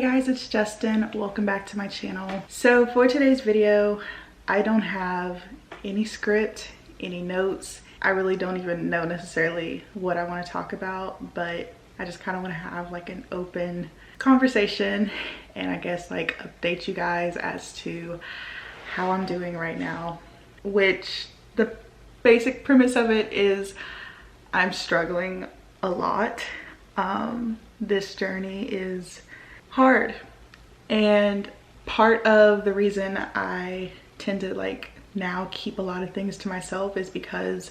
Hey guys, it's Justyn. Welcome back to my channel. So for today's video, I don't have any script, any notes. I really don't even know necessarily what I want to talk about, but I just kind of want to have like an open conversation and I guess like update you guys as to how I'm doing right now, which the basic premise of it is I'm struggling a lot. This journey is hard, and part of the reason I tend to like now keep a lot of things to myself is because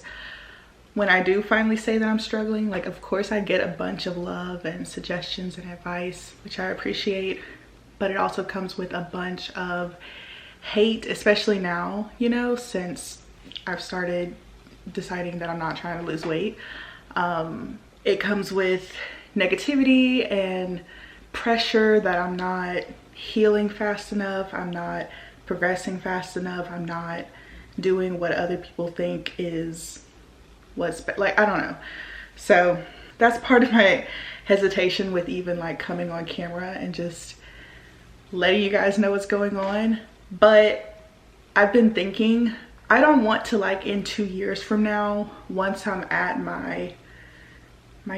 when I do finally say that I'm struggling, like of course I get a bunch of love and suggestions and advice, which I appreciate, but it also comes with a bunch of hate, especially now, you know, since I've started deciding that I'm not trying to lose weight. It comes with negativity and pressure that I'm not healing fast enough, I'm not progressing fast enough, I'm not doing what other people think is what's like, I don't know. So that's part of my hesitation with even like coming on camera and just letting you guys know what's going on. But I've been thinking, I don't want to, like in 2 years from now, once I'm at my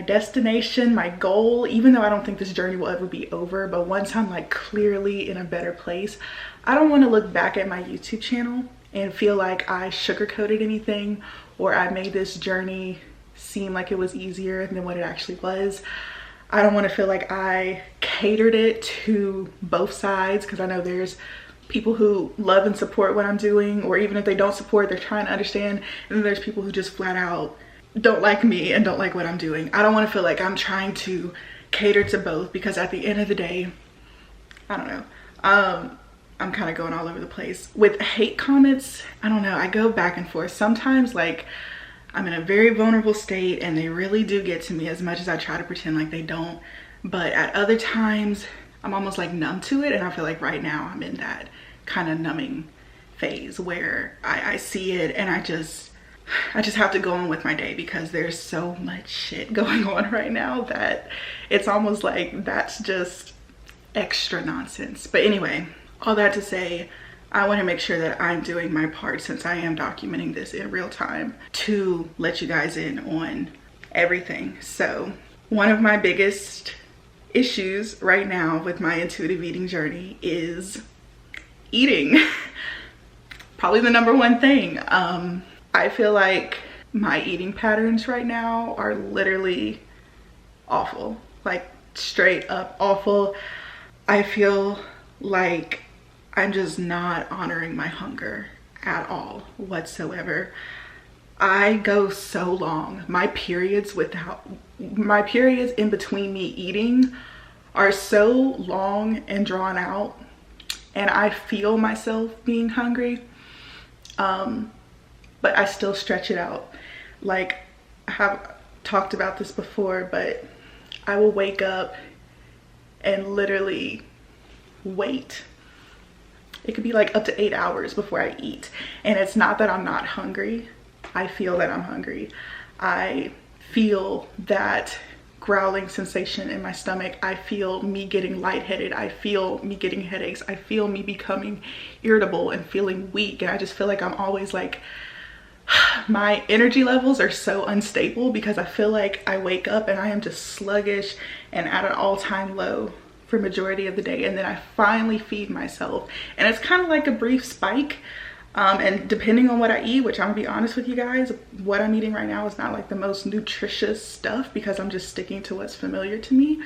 destination, my goal, even though I don't think this journey will ever be over, but once I'm like clearly in a better place, I don't want to look back at my YouTube channel and feel like I sugarcoated anything or I made this journey seem like it was easier than what it actually was. I don't want to feel like I catered it to both sides, because I know there's people who love and support what I'm doing, or even if they don't support, they're trying to understand, and then there's people who just flat out don't like me and don't like what I'm doing. I don't want to feel like I'm trying to cater to both, because at the end of the day, I don't know, I'm kind of going all over the place with hate comments. I don't know, I go back and forth. Sometimes like I'm in a very vulnerable state and they really do get to me, as much as I try to pretend like they don't. But at other times I'm almost like numb to it, and I feel like right now I'm in that kind of numbing phase where I see it and I just have to go on with my day, because there's so much shit going on right now that it's almost like that's just extra nonsense. But anyway, all that to say, I want to make sure that I'm doing my part, since I am documenting this in real time, to let you guys in on everything. So one of my biggest issues right now with my intuitive eating journey is eating. Probably the number one thing. I feel like my eating patterns right now are literally awful, like straight up awful. I feel like I'm just not honoring my hunger at all whatsoever. I go so long. My periods in between me eating are so long and drawn out, and I feel myself being hungry. But I still stretch it out. Like, I have talked about this before, but I will wake up and literally wait. It could be like up to 8 hours before I eat. And it's not that I'm not hungry. I feel that I'm hungry. I feel that growling sensation in my stomach. I feel me getting lightheaded. I feel me getting headaches. I feel me becoming irritable and feeling weak. And I just feel like I'm always like, my energy levels are so unstable, because I feel like I wake up and I am just sluggish and at an all-time low for majority of the day, and then I finally feed myself, and it's kind of like a brief spike, and depending on what I eat, which I'm gonna be honest with you guys, what I'm eating right now is not like the most nutritious stuff, because I'm just sticking to what's familiar to me.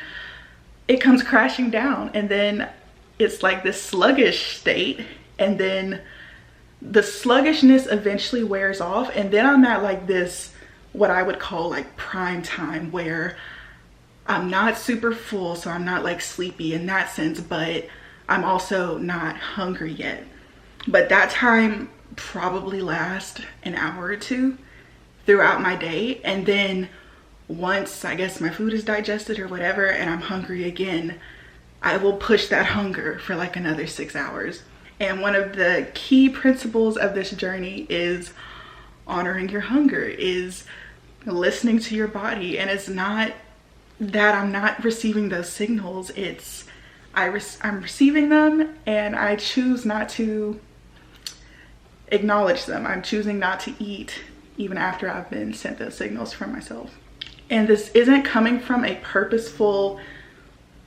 It comes crashing down, and then it's like this sluggish state, and then the sluggishness eventually wears off, and then I'm at like this, what I would call like prime time, where I'm not super full, so I'm not like sleepy in that sense, but I'm also not hungry yet. But that time probably lasts an hour or two throughout my day, and then once I guess my food is digested or whatever and I'm hungry again, I will push that hunger for like another 6 hours. And one of the key principles of this journey is honoring your hunger, is listening to your body. And it's not that I'm not receiving those signals, it's I'm receiving them and I choose not to acknowledge them. I'm choosing not to eat even after I've been sent those signals from myself. And this isn't coming from a purposeful,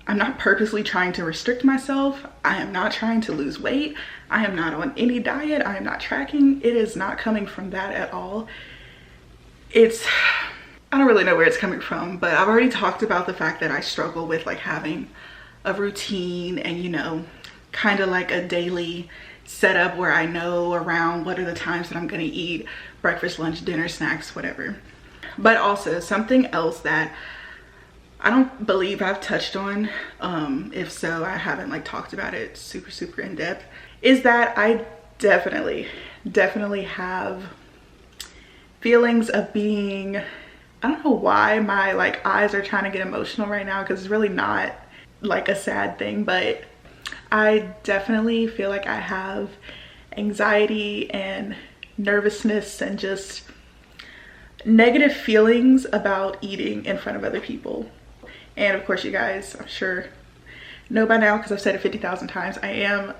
I'm not purposely trying to restrict myself. I am not trying to lose weight. I am not on any diet. I am not tracking. It is not coming from that at all. I don't really know where it's coming from, but I've already talked about the fact that I struggle with like having a routine and, you know, kind of like a daily setup where I know around what are the times that I'm gonna eat breakfast, lunch, dinner, snacks, whatever. But also something else that I don't believe I've touched on, if so, I haven't like talked about it super in depth, is that I definitely have feelings of being, I don't know why my like eyes are trying to get emotional right now because it's really not like a sad thing, but I definitely feel like I have anxiety and nervousness and just negative feelings about eating in front of other people. And of course, you guys, I'm sure know by now because I've said it 50,000 times, I am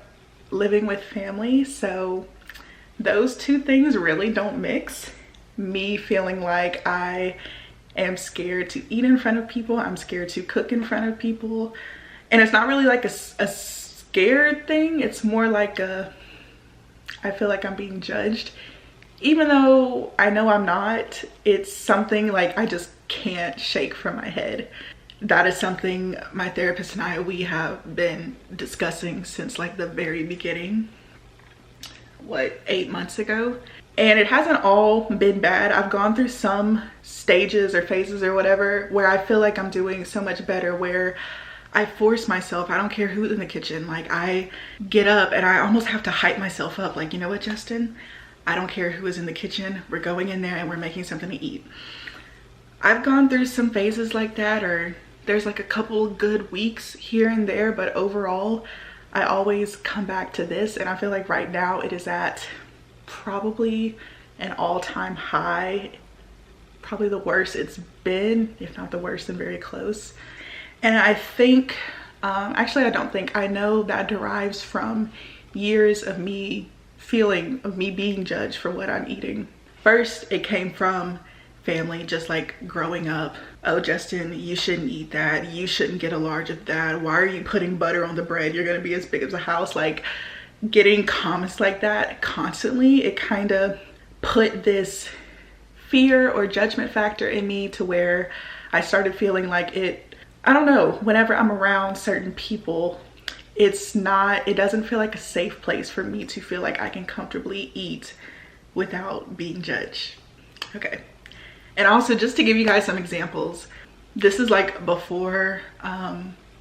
living with family. So those two things really don't mix. Me feeling like I am scared to eat in front of people. I'm scared to cook in front of people. And it's not really like a scared thing. It's more like I feel like I'm being judged. Even though I know I'm not, it's something like I just can't shake from my head. That is something my therapist and we have been discussing since like the very beginning, what, 8 months ago. And it hasn't all been bad. I've gone through some stages or phases or whatever where I feel like I'm doing so much better, where I force myself, I don't care who's in the kitchen, like I get up and I almost have to hype myself up, like, you know what, Justyn, I don't care who is in the kitchen, we're going in there and we're making something to eat. I've gone through some phases like that, or there's like a couple good weeks here and there, but overall I always come back to this, and I feel like right now it is at probably an all-time high, probably the worst it's been, if not the worst, and very close. And I think, actually I don't think, I know that derives from years of me being judged for what I'm eating. First, it came from family, just like growing up. Oh, Justyn, you shouldn't eat that. You shouldn't get a large of that. Why are you putting butter on the bread? You're gonna be as big as a house. Like, getting comments like that constantly, it kind of put this fear or judgment factor in me to where I started feeling like I don't know, whenever I'm around certain people, it doesn't feel like a safe place for me to feel like I can comfortably eat without being judged. Okay. And also, just to give you guys some examples, this is like before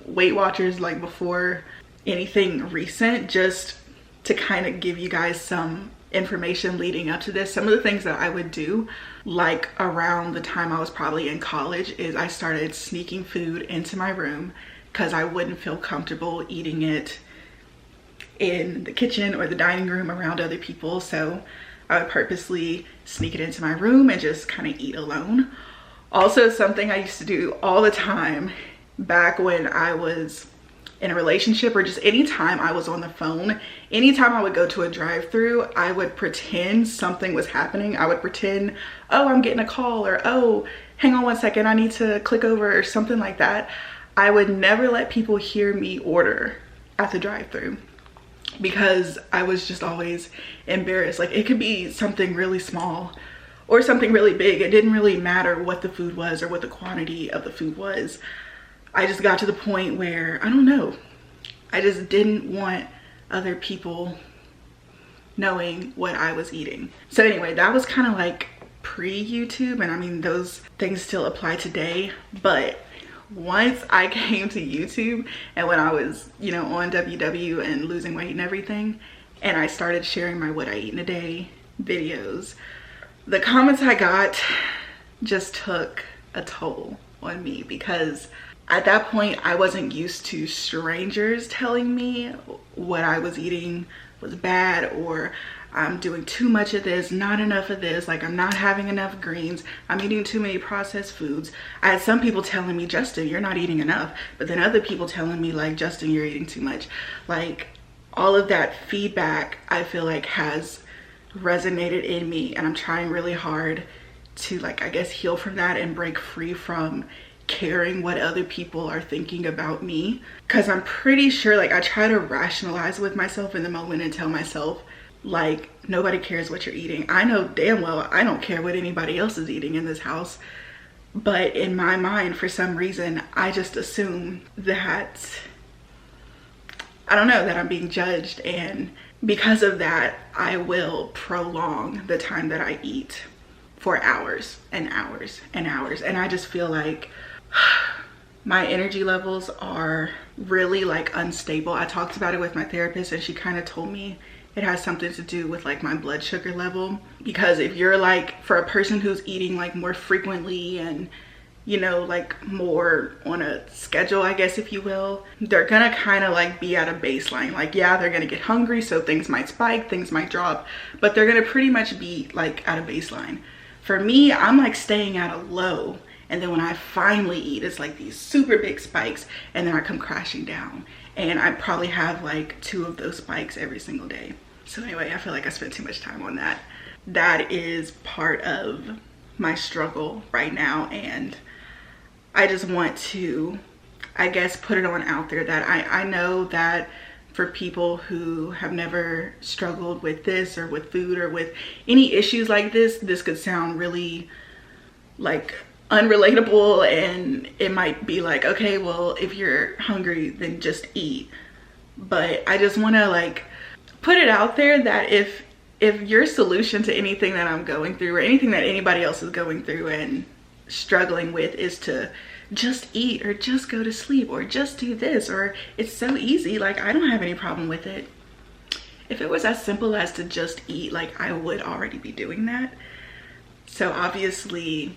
Weight Watchers, like before anything recent, just to kind of give you guys some information leading up to this. Some of the things that I would do, like around the time I was probably in college, is I started sneaking food into my room because I wouldn't feel comfortable eating it in the kitchen or the dining room around other people. So I would purposely sneak it into my room and just kind of eat alone. Also, something I used to do all the time back when I was in a relationship, or just anytime I was on the phone, anytime I would go to a drive-through, I would pretend something was happening. I would pretend, oh, I'm getting a call, or oh, hang on 1 second, I need to click over, or something like that. I would never let people hear me order at the drive-through because I was just always embarrassed. Like, it could be something really small or something really big. It didn't really matter what the food was or what the quantity of the food was. I just got to the point where, I don't know, I just didn't want other people knowing what I was eating. So anyway, that was kind of like pre-YouTube, and I mean, those things still apply today. But once I came to YouTube, and when I was, you know, on WW and losing weight and everything, and I started sharing my what I eat in a day videos, the comments I got just took a toll on me, because at that point I wasn't used to strangers telling me what I was eating was bad, or I'm doing too much of this, not enough of this, like I'm not having enough greens, I'm eating too many processed foods. I had some people telling me, Justyn, you're not eating enough, but then other people telling me like, Justyn, you're eating too much. Like all of that feedback I feel like has resonated in me, and I'm trying really hard to, like, I guess heal from that and break free from caring what other people are thinking about me. Because I'm pretty sure, like, I try to rationalize with myself in the moment and tell myself like, nobody cares what you're eating. I know damn well I don't care what anybody else is eating in this house, but in my mind for some reason I just assume that, I don't know, that I'm being judged, and because of that I will prolong the time that I eat for hours and hours and hours. And I just feel like my energy levels are really like unstable. I talked about it with my therapist and she kind of told me it has something to do with like my blood sugar level, because if you're like, for a person who's eating like more frequently and, you know, like more on a schedule, I guess, if you will, they're gonna kind of like be at a baseline. Like, yeah, they're gonna get hungry, so things might spike, things might drop, but they're gonna pretty much be like at a baseline. For me, I'm like staying at a low, and then when I finally eat, it's like these super big spikes, and then I come crashing down, and I probably have like 2 of those spikes every single day. So anyway, I feel like I spent too much time on that. That is part of my struggle right now, and I just want to, I guess, put it on out there that I know that for people who have never struggled with this or with food or with any issues like this could sound really like unrelatable, and it might be like, okay, well, if you're hungry, then just eat. But I just want to like put it out there that if your solution to anything that I'm going through or anything that anybody else is going through and struggling with is to just eat or just go to sleep or just do this, or it's so easy, like I don't have any problem with it. If it was as simple as to just eat, like I would already be doing that. So obviously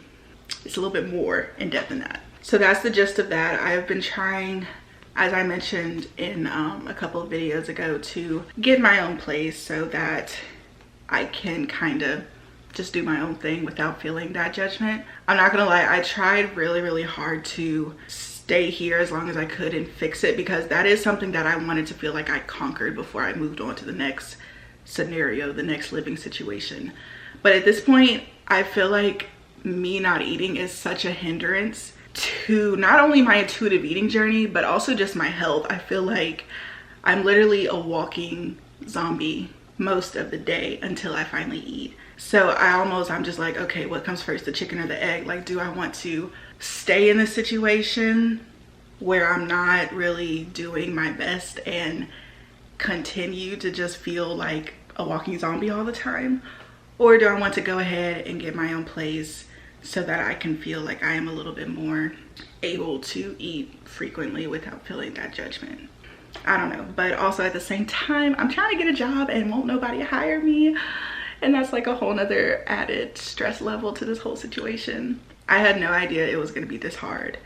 it's a little bit more in depth than that. So that's the gist of that. I've been trying, as I mentioned in a couple of videos ago, to get my own place so that I can kind of just do my own thing without feeling that judgment. I'm not gonna lie, I tried really hard to stay here as long as I could and fix it, because that is something that I wanted to feel like I conquered before I moved on to the next scenario, the next living situation. But at this point, I feel like me not eating is such a hindrance to not only my intuitive eating journey, but also just my health. I feel like I'm literally a walking zombie most of the day until I finally eat. So I'm just like, okay, what comes first, the chicken or the egg? Like, do I want to stay in this situation where I'm not really doing my best and continue to just feel like a walking zombie all the time? Or do I want to go ahead and get my own place so that I can feel like I am a little bit more able to eat frequently without feeling that judgment? I don't know. But also at the same time, I'm trying to get a job and won't nobody hire me. And that's like a whole nother added stress level to this whole situation. I had no idea it was gonna be this hard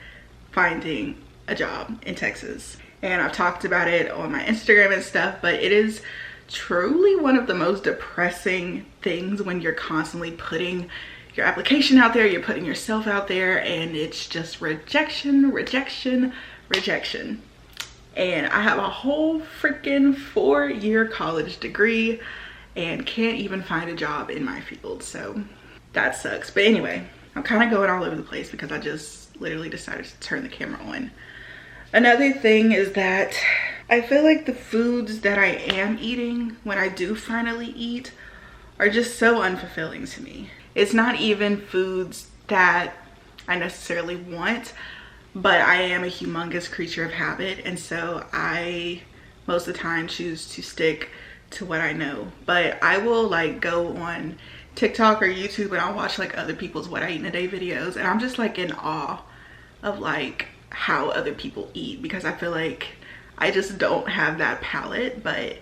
finding a job in Texas. And I've talked about it on my Instagram and stuff, but it is truly one of the most depressing things when you're constantly putting your application out there, you're putting yourself out there, and it's just rejection. And I have a whole freaking 4-year college degree and can't even find a job in my field, so that sucks. But anyway, I'm kind of going all over the place because I just literally decided to turn the camera on. Another thing is that I feel like the foods that I am eating when I do finally eat are just so unfulfilling to me. It's not even foods that I necessarily want, but I am a humongous creature of habit, and so I most of the time choose to stick to what I know. But I will like go on TikTok or YouTube and I'll watch like other people's what I eat in a day videos, and I'm just like in awe of like how other people eat, because I feel like I just don't have that palate. But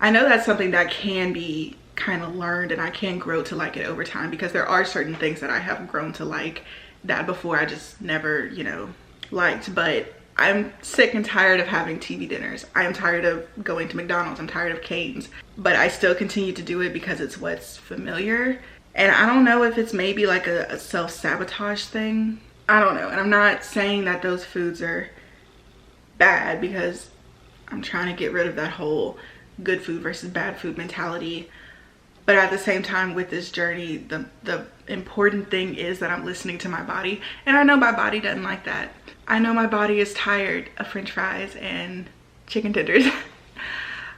I know that's something that can be kind of learned, and I can grow to like it over time, because there are certain things that I have grown to like that before I just never, you know, liked. But I'm sick and tired of having TV dinners. I am tired of going to McDonald's. I'm tired of Cane's. But I still continue to do it because it's what's familiar. And I don't know if it's maybe like a self-sabotage thing. I don't know. And I'm not saying that those foods are bad, because I'm trying to get rid of that whole good food versus bad food mentality. But at the same time, with this journey, the important thing is that I'm listening to my body. And I know my body doesn't like that. I know my body is tired of French fries and chicken tenders.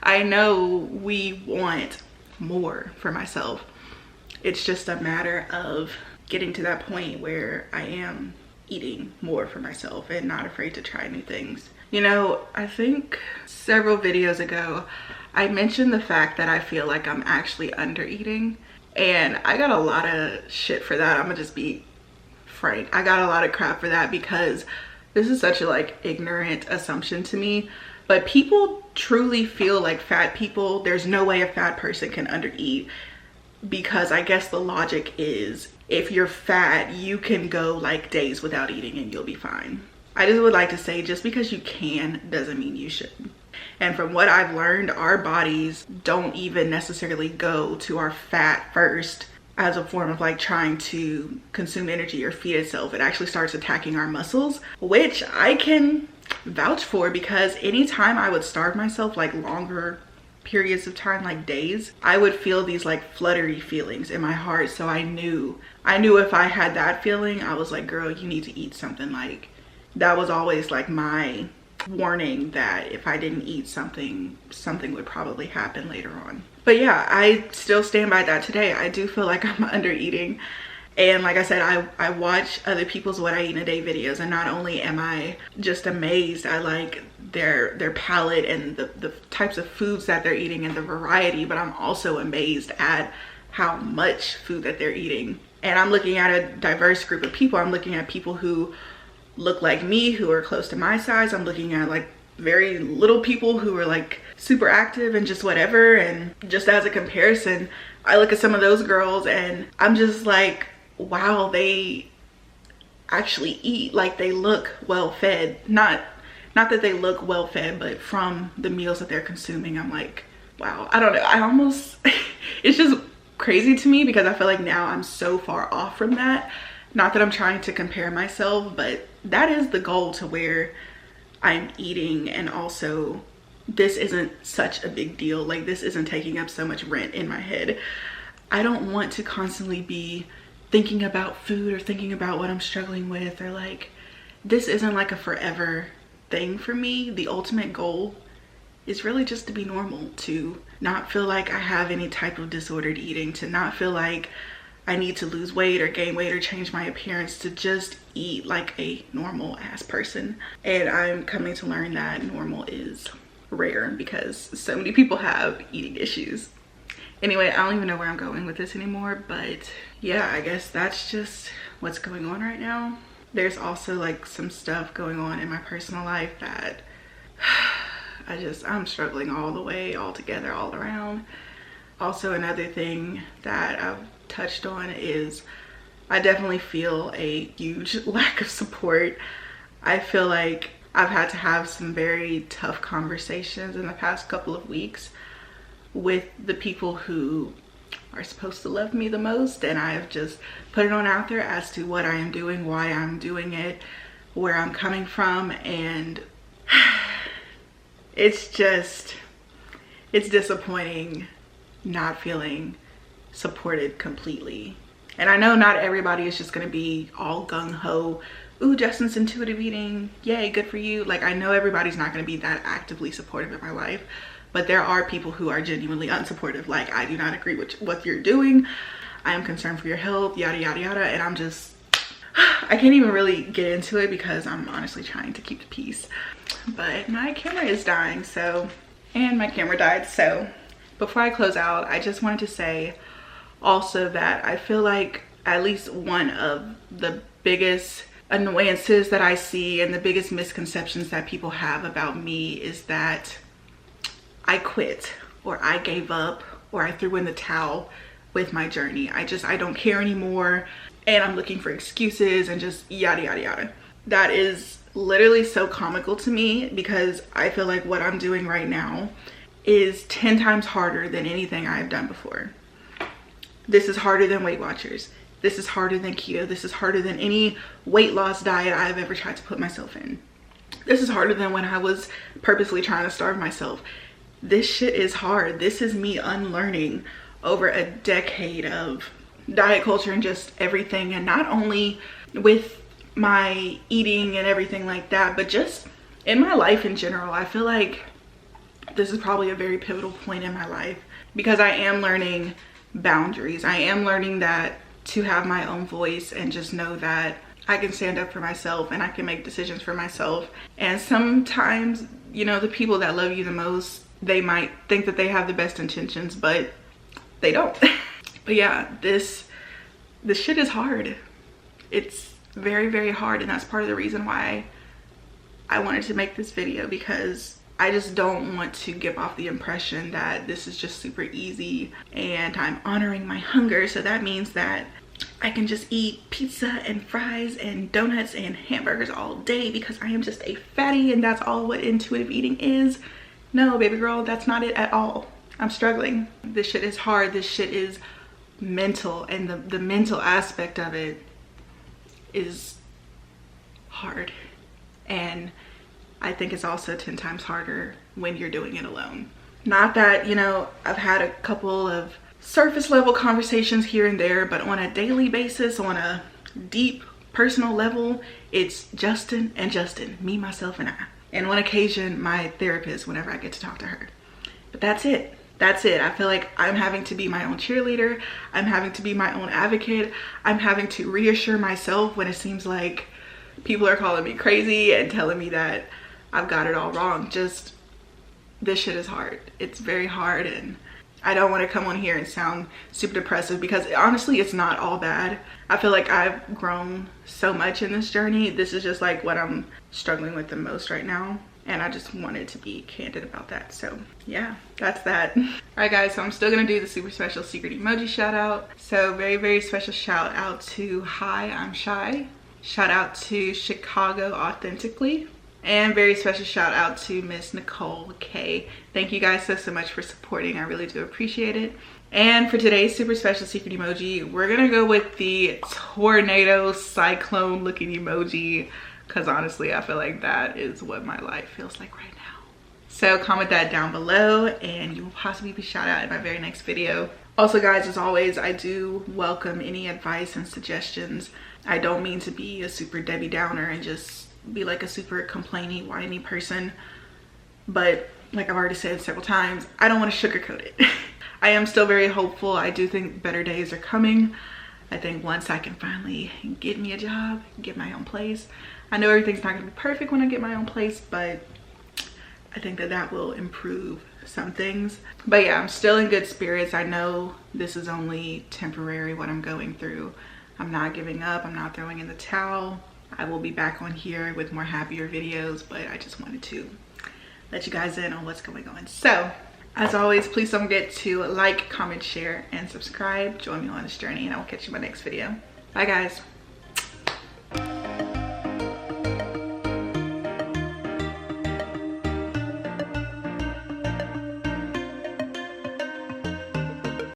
I know we want more for myself. It's just a matter of getting to that point where I am eating more for myself and not afraid to try new things. You know, I think several videos ago, I mentioned the fact that I feel like I'm actually under eating, and I got a lot of shit for that. I'm gonna just be frank. I got a lot of crap for that, because this is such a like ignorant assumption to me, but people truly feel like fat people, there's no way a fat person can undereat, because I guess the logic is if you're fat, you can go like days without eating and you'll be fine. I just would like to say, just because you can doesn't mean you should. And from what I've learned, our bodies don't even necessarily go to our fat first as a form of like trying to consume energy or feed itself. It actually starts attacking our muscles, which I can vouch for, because anytime I would starve myself like longer periods of time, like days, I would feel these like fluttery feelings in my heart. So I knew if I had that feeling, I was like, girl, you need to eat something. Like, that was always like my warning that if I didn't eat something, something would probably happen later on. But yeah, I still stand by that today. I do feel like I'm under eating. And like I said, I watch other people's what I eat in a day videos, and not only am I just amazed at like their palate and the types of foods that they're eating and the variety, but I'm also amazed at how much food that they're eating. And I'm looking at a diverse group of people. I'm looking at people who look like me, who are close to my size. I'm looking at like very little people who are like super active and just whatever. And just as a comparison, I look at some of those girls and I'm just like, wow, they actually eat. Like, they look well fed. Not that they look well fed, but from the meals that they're consuming, I'm like, wow. I don't know, I almost it's just crazy to me, because I feel like now I'm so far off from that. Not that I'm trying to compare myself, but that is the goal, to where I'm eating and also this isn't such a big deal. Like, this isn't taking up so much rent in my head. I don't want to constantly be thinking about food or thinking about what I'm struggling with, or like, this isn't like a forever thing for me. The ultimate goal is really just to be normal, to not feel like I have any type of disordered eating, to not feel like I need to lose weight or gain weight or change my appearance, to just eat like a normal ass person. And I'm coming to learn that normal is rare, because so many people have eating issues. Anyway, I don't even know where I'm going with this anymore, but yeah, I guess that's just what's going on right now. There's also like some stuff going on in my personal life that I'm struggling all the way, all together, all around. Also, another thing that I've touched on is I definitely feel a huge lack of support. I feel like I've had to have some very tough conversations in the past couple of weeks with the people who are supposed to love me the most, and I have just put it on out there as to what I am doing, why I'm doing it, where I'm coming from, and it's disappointing not feeling supported completely. And I know not everybody is just gonna be all gung-ho, ooh, Justyn's intuitive eating, yay, good for you. Like, I know everybody's not gonna be that actively supportive in my life, but there are people who are genuinely unsupportive. Like, I do not agree with what you're doing, I am concerned for your health, yada yada yada. And I'm just, I can't even really get into it because I'm honestly trying to keep the peace. But my camera is dying, and my camera died, so before I close out, I just wanted to say also that I feel like at least one of the biggest annoyances that I see and the biggest misconceptions that people have about me is that I quit, or I gave up, or I threw in the towel with my journey. I don't care anymore, and I'm looking for excuses and just yada yada yada. That is literally so comical to me because I feel like what I'm doing right now is 10 times harder than anything I've done before. This is harder than Weight Watchers. This is harder than keto. This is harder than any weight loss diet I've ever tried to put myself in. This is harder than when I was purposely trying to starve myself. This shit is hard. This is me unlearning over a decade of diet culture and just everything. And not only with my eating and everything like that, but just in my life in general. I feel like this is probably a very pivotal point in my life because I am learning boundaries. I am learning that to have my own voice and just know that I can stand up for myself and I can make decisions for myself. And sometimes, you know, the people that love you the most, they might think that they have the best intentions, but they don't. But yeah, this shit is hard. It's very, very hard. And that's part of the reason why I wanted to make this video, because I just don't want to give off the impression that this is just super easy and I'm honoring my hunger. So that means that I can just eat pizza and fries and donuts and hamburgers all day because I am just a fatty and that's all what intuitive eating is. No, baby girl, that's not it at all. I'm struggling. This shit is hard. This shit is mental, and the mental aspect of it is hard. And I think it's also 10 times harder when you're doing it alone. Not that, you know, I've had a couple of surface level conversations here and there, but on a daily basis, on a deep personal level, it's Justyn and Justyn, me, myself, and I. And on occasion, my therapist whenever I get to talk to her. But that's it. That's it. I feel like I'm having to be my own cheerleader. I'm having to be my own advocate. I'm having to reassure myself when it seems like people are calling me crazy and telling me that I've got it all wrong. Just, this shit is hard. It's very hard, and I don't want to come on here and sound super depressive because honestly, it's not all bad. I feel like I've grown so much in this journey. This is just like what I'm struggling with the most right now. And I just wanted to be candid about that. So yeah, that's that. All right guys, so I'm still gonna do the super special secret emoji shout out. So very, very special shout out to Hi, I'm Shy. Shout out to Chicago Authentically. And very special shout out to Miss Nicole K. Thank you guys so much for supporting. I really do appreciate it. And for today's super special secret emoji, we're gonna go with the tornado cyclone looking emoji, because honestly, I feel like that is what my life feels like right now. So comment that down below and you will possibly be shout out in my very next video. Also guys, as always, I do welcome any advice and suggestions. I don't mean to be a super Debbie Downer and just be like a super complainy, whiny person, but like I've already said several times, I don't want to sugarcoat it. I am still very hopeful. I do think better days are coming. I think once I can finally get me a job, get my own place. I know everything's not gonna be perfect when I get my own place, but I think that that will improve some things. But yeah, I'm still in good spirits. I know this is only temporary, what I'm going through. I'm not giving up. I'm not throwing in the towel. I will be back on here with more happier videos, but I just wanted to let you guys in on what's going on. So as always, please don't forget to like, comment, share, and subscribe. Join me on this journey, and I will catch you in my next video. Bye guys.